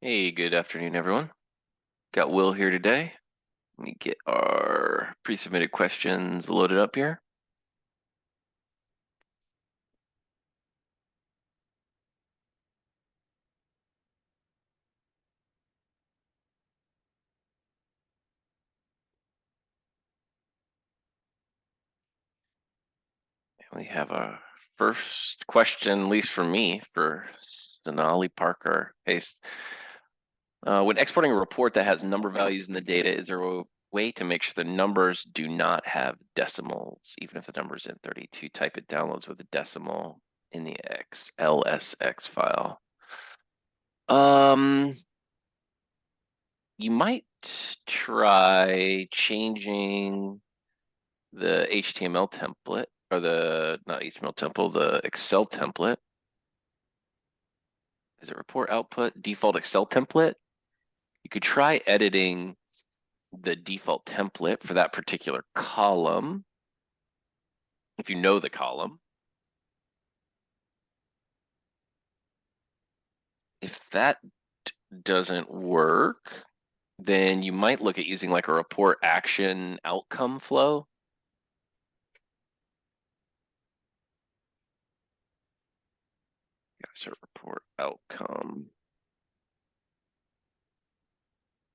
Hey, good afternoon, everyone. Got Will here today. Let me get our pre-submitted questions loaded up here. We have our first question, at least for me, for Sonali Parker. Hey, when exporting a report that has number values in the data, is there a way to make sure the numbers do not have decimals, even if the number's in 32? Type it downloads with a decimal in the LSX file. You might try changing the HTML template, or not HTML template, the Excel template. Is it report output, default Excel template? You could try editing the default template for that particular column, if you know the column. If that doesn't work, then you might look at using like a report action outcome flow. So report outcome.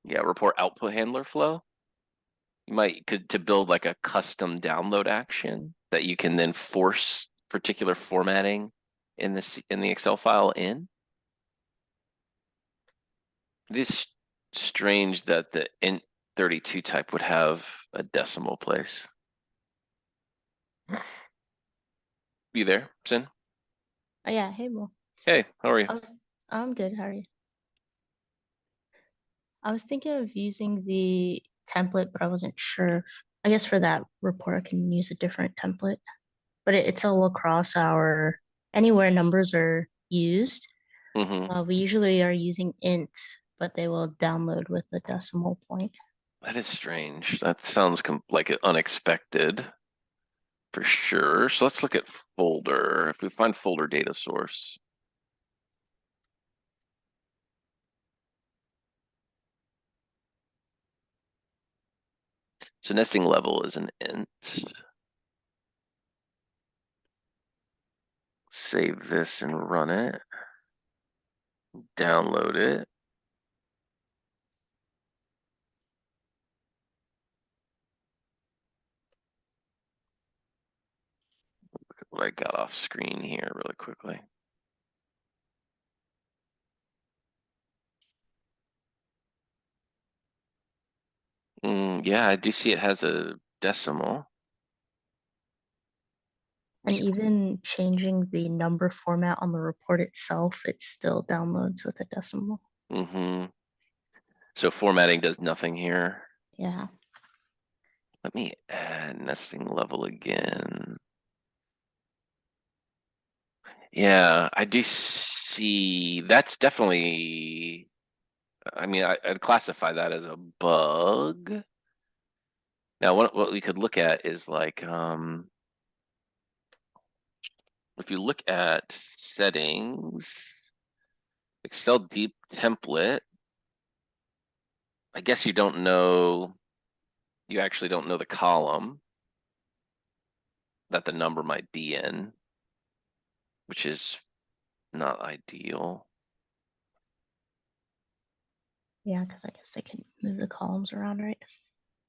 Yeah, report output handler flow. You might to build like a custom download action that you can then force particular formatting in the Excel file in. It is strange that the int32 type would have a decimal place. You there, Sin? Oh, yeah, hey, Will. Hey, how are you? I'm good. How are you? I was thinking of using the template, but I wasn't sure I guess for that report, I can use a different template. But it's all across anywhere numbers are used. Mm-hmm. We usually are using int, but they will download with the decimal point. That is strange. That sounds like unexpected for sure. So let's look at folder. If we find folder data source. So nesting level is an int. Save this and run it. Download it. Look at what I got off screen here really quickly. Yeah, I do see it has a decimal. And even changing the number format on the report itself, it still downloads with a decimal. Mm-hmm. So formatting does nothing here. Yeah. Let me add nesting level again. Yeah, I do see that's definitely, I mean, I'd classify that as a bug. Now, what we could look at is like, if you look at settings, Excel deep template, I guess you actually don't know the column that the number might be in, which is not ideal. Yeah, because I guess they can move the columns around, right?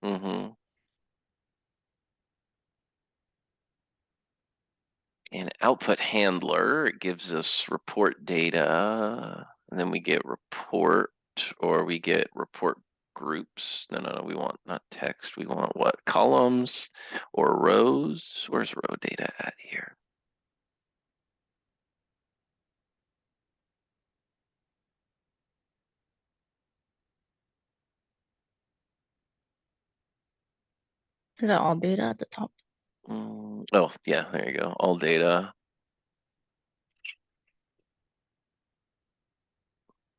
Mm-hmm. And output handler, it gives us report data, and then we get report, or we get report groups. No, we want not text. We want what? Columns or rows? Where's row data at here? Is that all data at the top? Oh, yeah, there you go. All data.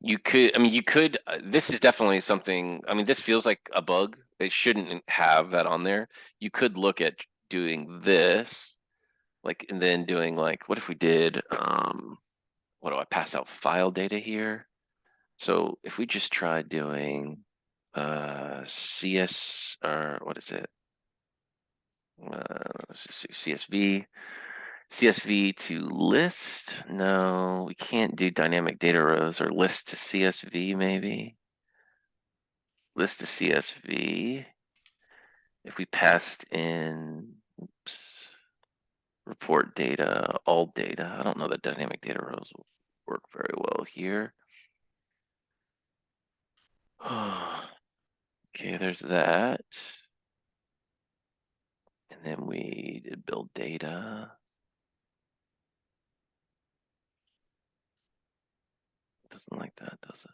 This is definitely something, I mean, this feels like a bug. They shouldn't have that on there. You could look at doing this, like, and then doing like, what if we did, what do I pass out file data here? So if we just try doing CS, or what is it? Let's just see, CSV to list. No, we can't do dynamic data rows, or list to CSV maybe. List to CSV. If we passed in, oops, report data, all data. I don't know that dynamic data rows will work very well here. Okay, there's that. And then we did build data. Doesn't like that, does it?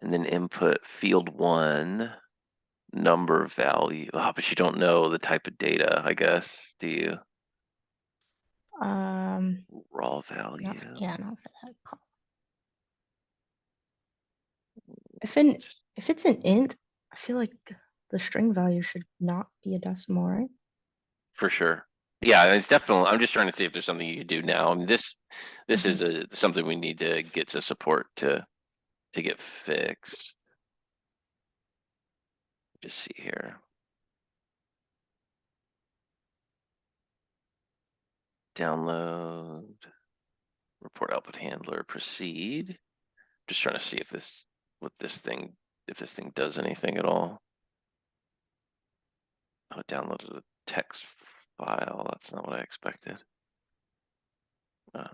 And then input field 1, number value. Oh, but you don't know the type of data, I guess, do you? Raw value. Not for that call. If it's an int, I feel like the string value should not be a decimal, right? For sure. Yeah, it's definitely. I'm just trying to see if there's something you can do now. I mean, this is something we need to get to support to get fixed. Just see here. Download, report output handler, proceed. Just trying to see if this if this thing does anything at all. Oh, it downloaded a text file. That's not what I expected. Uh,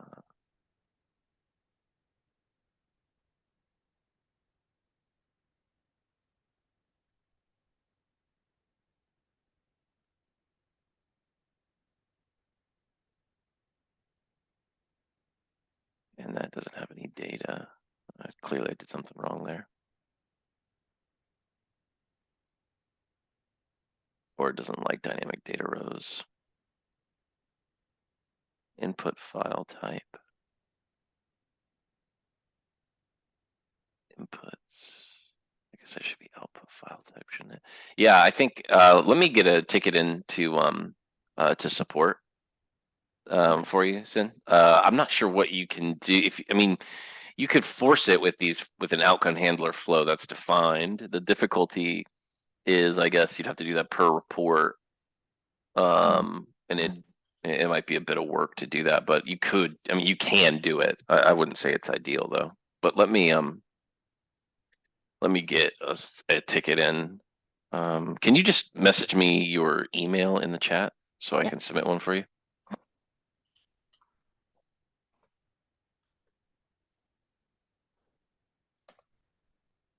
and that doesn't have any data. Clearly I did something wrong there. Or it doesn't like dynamic data rows. Input file type. Inputs. I guess I should be output file type, shouldn't it? Yeah, I think let me get a ticket into to support for you, Sin. I'm not sure what you can do. If I mean, you could force it with with an outcome handler flow that's defined. The difficulty is, I guess, you'd have to do that per report, and it might be a bit of work to do that, but you could. I mean, you can do it. I wouldn't say it's ideal though. But let me get a ticket in. Can you just message me your email in the chat so I Yeah, can submit one for you?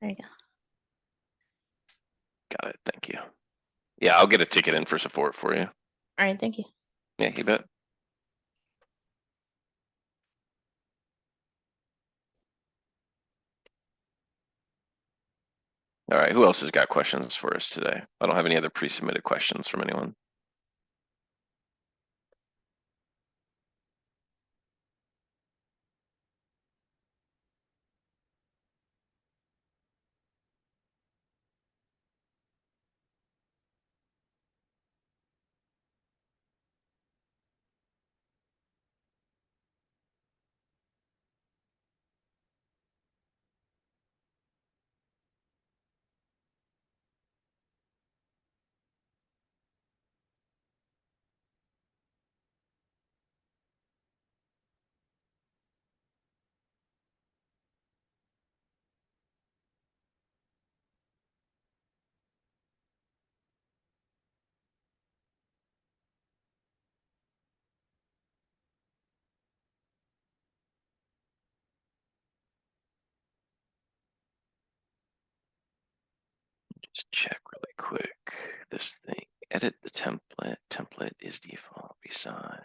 there you go. Got it. Thank you. Yeah, I'll get a ticket in for support for you. All right, thank you. Yeah, you bet. All right, who else has got questions for us today? I don't have any other pre-submitted questions from anyone. Just check really quick. This thing, edit the template. Template is default, resize.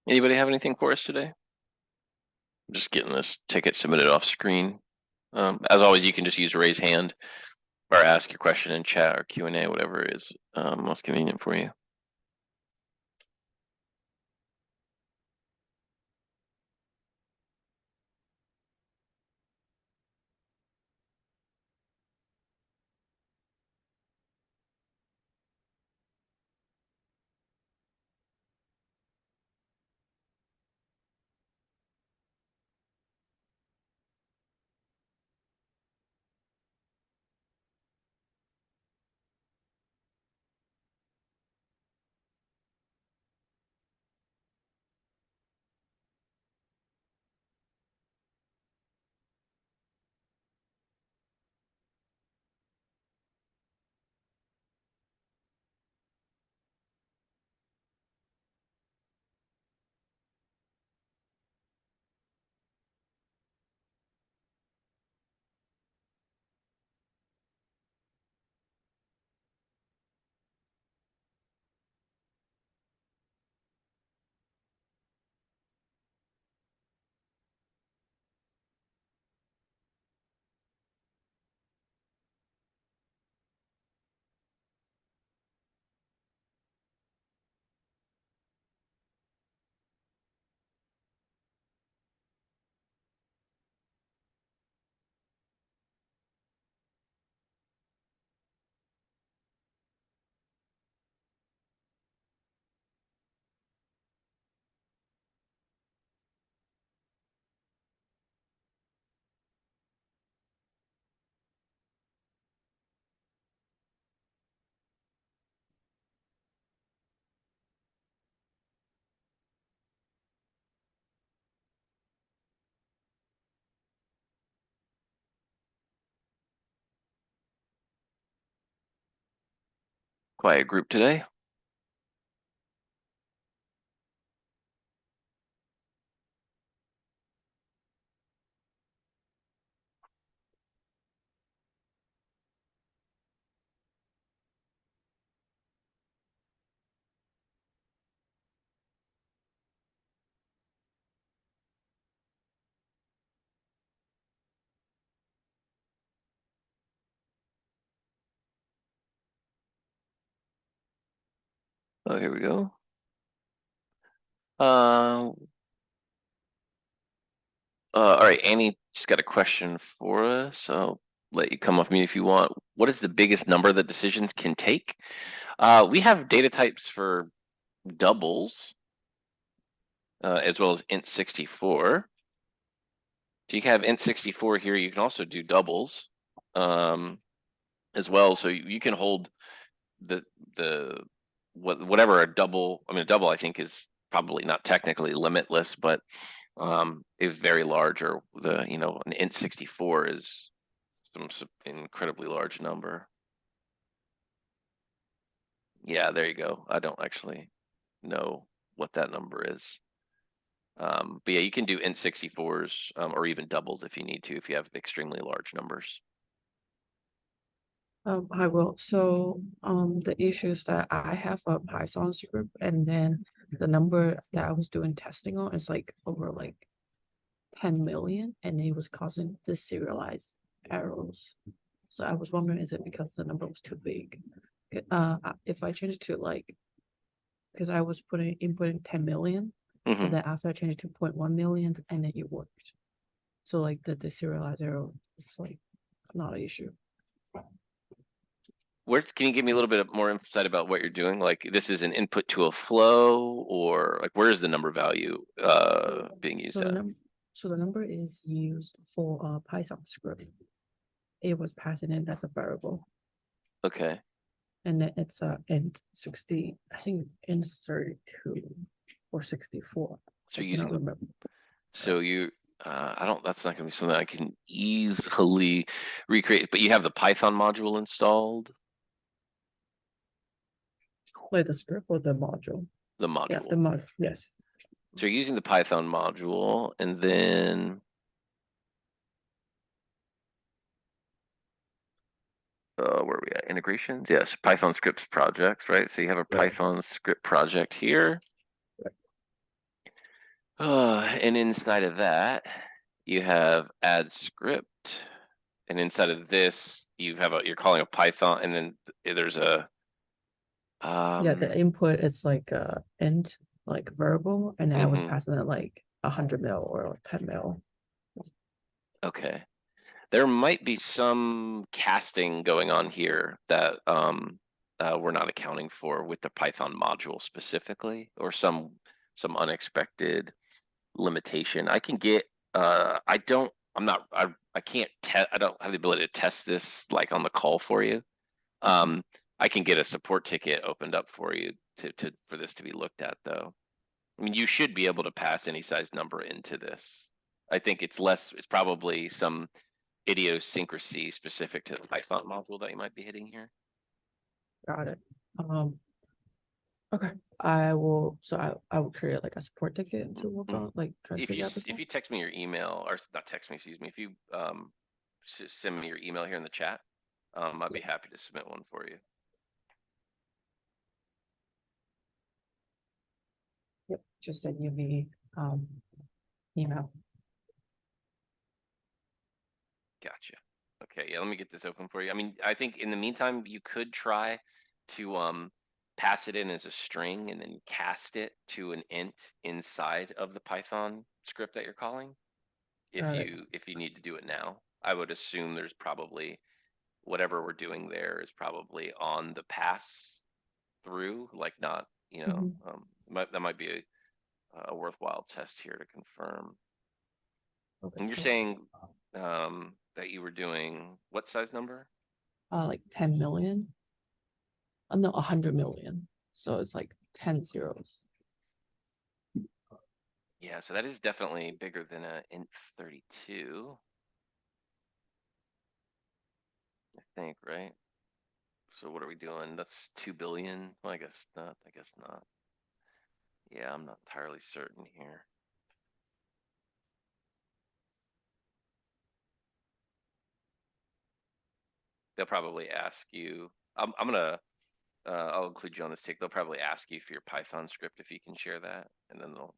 Anybody have anything for us today? I'm just getting this ticket submitted off screen. As always, you can just use raise hand or ask your question in chat or Q&A, whatever is most convenient for you. Quiet group today. Oh, here we go. Uh, all right, Annie just got a question for us. I'll let you come off mute if you want. What is the biggest number that decisions can take? We have data types for doubles, as well as int64. So you can have int64 here. You can also do doubles as well. So you can hold the whatever a double. I mean, a double I think is probably not technically limitless, but is very large. Or an int64 is some incredibly large number. Yeah, there you go. I don't actually know what that number is. But yeah, you can do int64s or even doubles if you need to, if you have extremely large numbers. I will. So, the issues that I have a Python script, and then the number that I was doing testing on is like over like 10 million, and it was causing deserialized errors. So I was wondering, is it because the number was too big? If I change it to like, because I was inputting 10 million, Hmm. and then after I changed it to 0.1 million, and then it worked. So like the deserialized error is like not an issue. Can you give me a little bit more insight about what you're doing? Like this is an input to a flow, or like where is the number value being used So at? so the number is used for a Python script. It was passing in as a variable, Okay. and then it's int 60. I think int 32 or 64. So I you're cannot using remember. so you I don't that's not gonna be something I can easily recreate, but you have the Python module installed, Like the script or the module. the Yeah, the module. module. Yes. So you're using the Python module, and then where are we at? Integrations? Yes, Python scripts projects, right? So you have a Right. Python script project here. Right. And inside of that, you have add script. And inside of this, you have you're calling a Python, and then there's a Yeah, the input is like int, like variable, and I was mhm. passing it like 100 mil or 10 mil. Okay. There might be some casting going on here that we're not accounting for with the Python module specifically, or some unexpected limitation. I can get I don't I'm not I can't test I don't have the ability to test this like on the call for you. I can get a support ticket opened up for you to for this to be looked at though. I mean, you should be able to pass any size number into this. I think it's probably some idiosyncrasy specific to the Python module that you might be hitting here. Got it. Okay. I will, so I will create like a support ticket to work on, like try to figure out this If one. you text me your email, or not text me, excuse me, if you send me your email here in the chat, I'd be happy to submit one for you. Yep, just send you the email. Gotcha. Okay, yeah, let me get this open for you. I mean, I think in the meantime, you could try to pass it in as a string and then cast it to an int inside of the Python script that you're calling. Got it. If you need to do it now, I would assume there's probably whatever we're doing there is probably on the pass through, like not, that might be a worthwhile test here to confirm. Okay, And you're cool. saying that you were doing what size number? Like 10 million. No, 100 million. So it's like 10 zeros. Yeah, so that is definitely bigger than a int 32. I think, right? So what are we doing? That's 2 billion. Well, I guess not. I guess not. Yeah, I'm not entirely certain here. They'll probably ask you. I'm gonna. I'll include you on this tick. They'll probably ask you for your Python script if you can share that, and then they'll.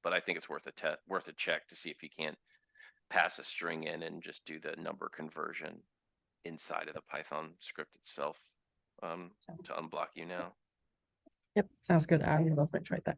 But I think it's worth a check to see if you can't pass a string in and just do the number conversion inside of the Python script itself to unblock you now. Yep, sounds good. I will go try that.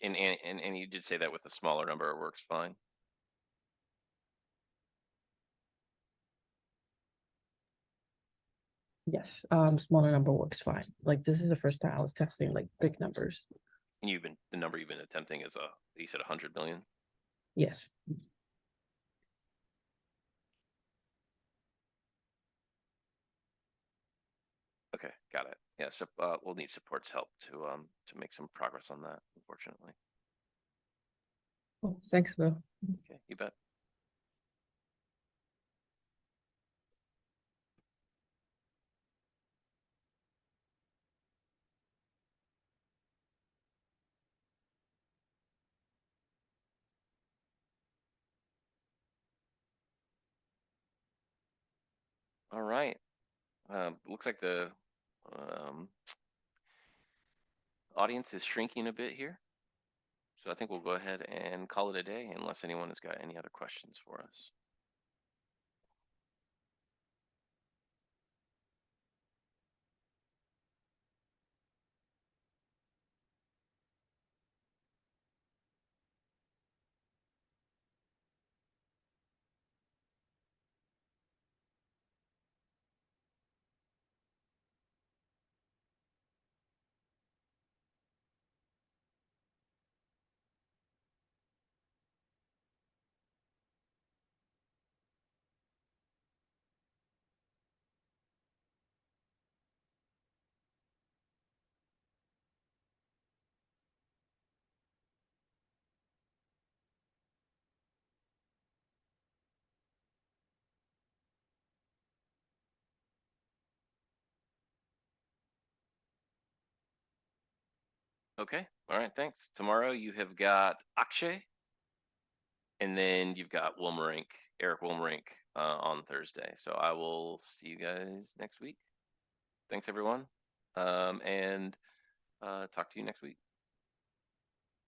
And you did say that with a smaller number, it works fine. Yes, smaller number works fine. Like this is the first time I was testing like big numbers. And the number you've been attempting is you said 100 million. Yes. Okay, got it. Yeah, so we'll need support's help to make some progress on that, unfortunately. Oh, thanks, Bill. Okay, you bet. All right. Looks like the um, audience is shrinking a bit here. So I think we'll go ahead and call it a day unless anyone has got any other questions for us. Okay. All right. Thanks. Tomorrow you have got Akshay, and then you've got Wilmerink, Eric Wilmerink, on Thursday. So I will see you guys next week. Thanks, everyone. And talk to you next week.